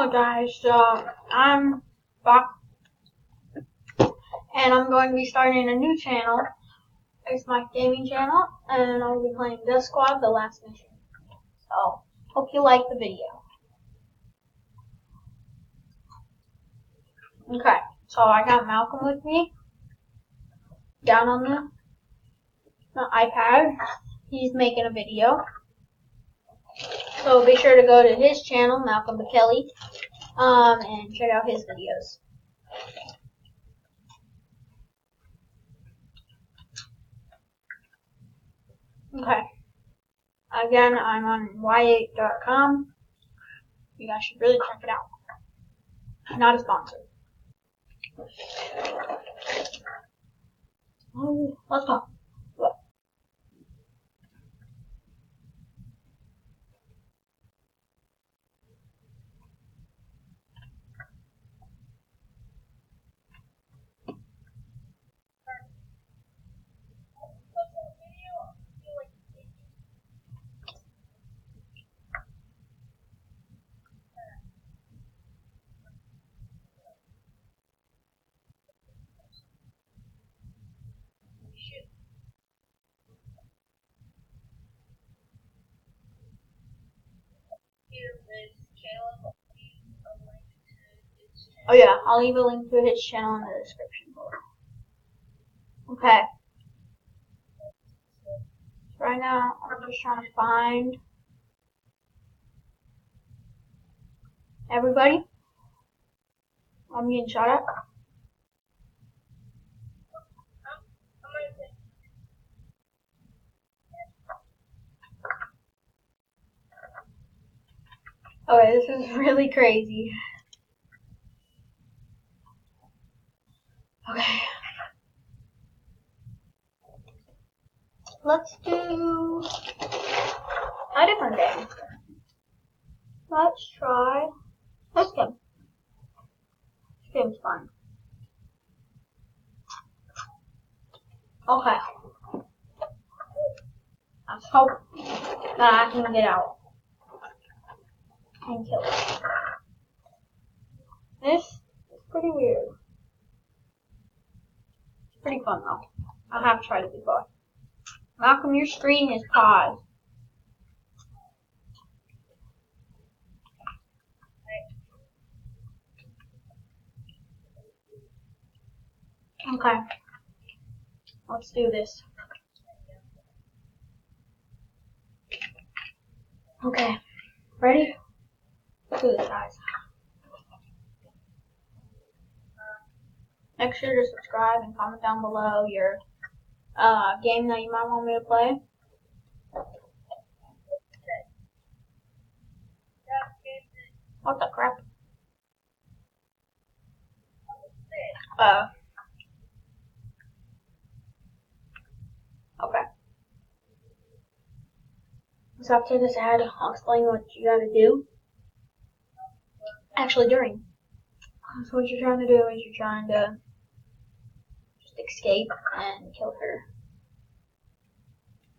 Hello guys, so I'm back and I'm going to be starting a new channel. It's my gaming channel and I'll be playing Death Squad The Last Mission. So, hope you like the video. Okay, so I got Malcolm with me down on the iPad. He's making a video. So be sure to go to his channel, Malcolm McKelly, and check out his videos. Okay. Again, I'm on y8.com. You guys should really check it out. Not a sponsor. Oh, let's go. Oh yeah, I'll leave a link to his channel in the description below. Okay. Right now, I'm just trying to find everybody. I'm getting shot at. Okay, this is really crazy. Okay. Let's do a different game. Let's try this game. This game's fun. Okay. Let's hope that I can get out and kill it. This is pretty weird. It's pretty fun though. I have tried it before. Malcolm, your screen is paused. Okay. Let's do this. Okay. Ready? Let's do this, guys. Make sure to subscribe and comment down below your game that you might want me to play. What the crap? Okay. So after this ad, I'll explain what you gotta do. Actually, during. So what you're trying to do is you're trying to just escape and kill her.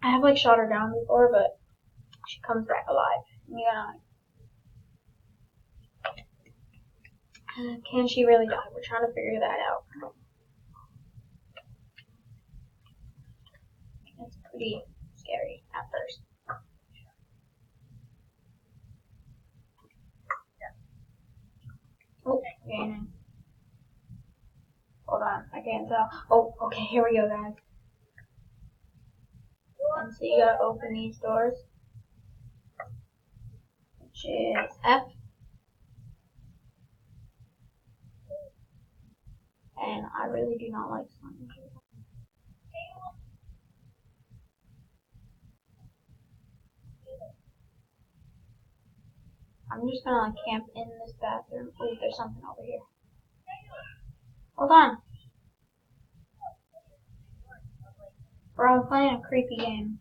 I have like shot her down before, but she comes back alive. And you gotta, can she really die? We're trying to figure that out. It's pretty scary at first. Oh, gaining. Hold on, I can't tell. Oh, okay, here we go, guys. And so you gotta open these doors, which is F. And I really do not like slime. I'm just gonna like camp in this bathroom. Oh, there's something over here. Hold on. Bro, I'm playing a creepy game.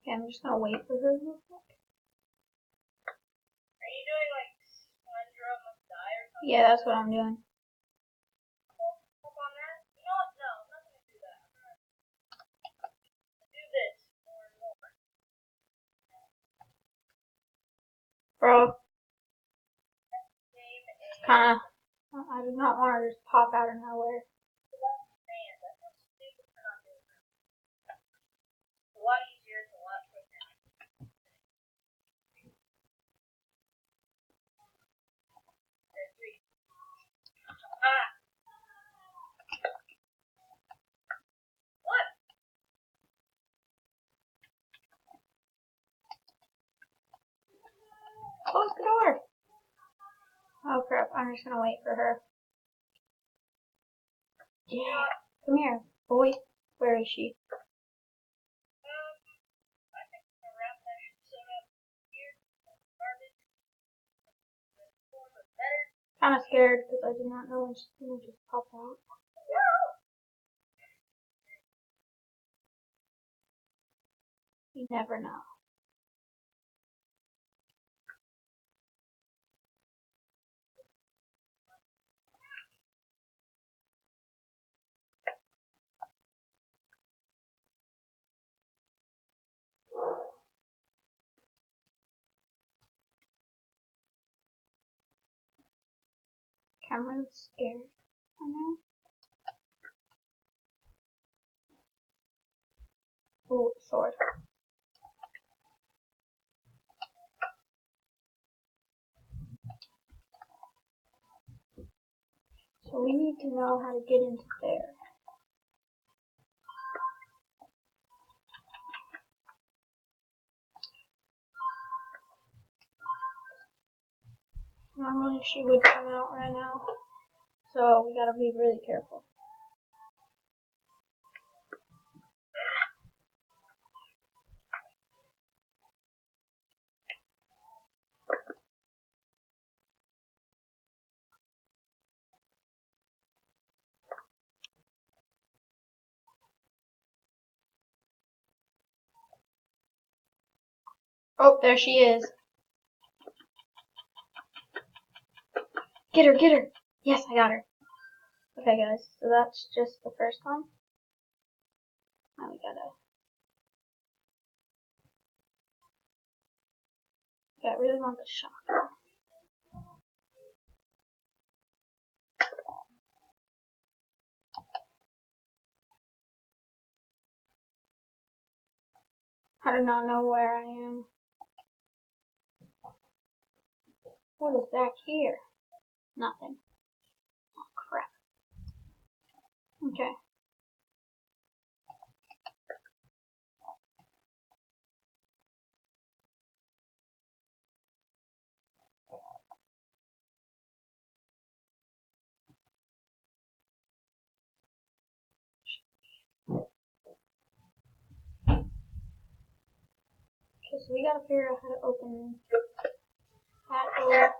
Okay, I'm just gonna wait for her real quick. Are you doing like SpongeBob Must Die or something? Yeah, that's what I'm doing. Hop on that? You know what? No, I'm not gonna do that. I'm gonna Bro, Name it's kinda, I do not want her to just pop out of nowhere. man. That sounds stupid for not doing that. It's a lot easier to watch right now. There's 3. Ah! What? Close the door. Oh crap, I'm just gonna wait for her. Yeah, come here, boy. Where is she? I think around that should set up here. Garbage. Better. Kinda scared because I do not know when she's gonna just pop out. You never know. Cameron's scared. I know. Ooh, sword. So we need to know how to get into there. Normally she would come out right now. So we gotta be really careful. Oh, there she is. Get her, get her. Yes, I got her. Okay, guys, so that's just the first one. Now we gotta. Yeah, I really want the shotgun. I do not know where I am. What is back here? Nothing. Oh, crap. Okay. Okay, so we gotta figure out how to open that door.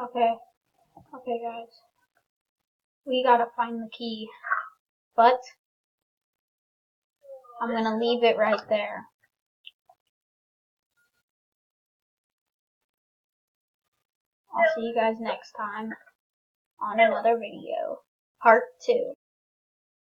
Okay. Okay, guys. We gotta find the key. But I'm gonna leave it right there. I'll see you guys next time on another video. Part 2.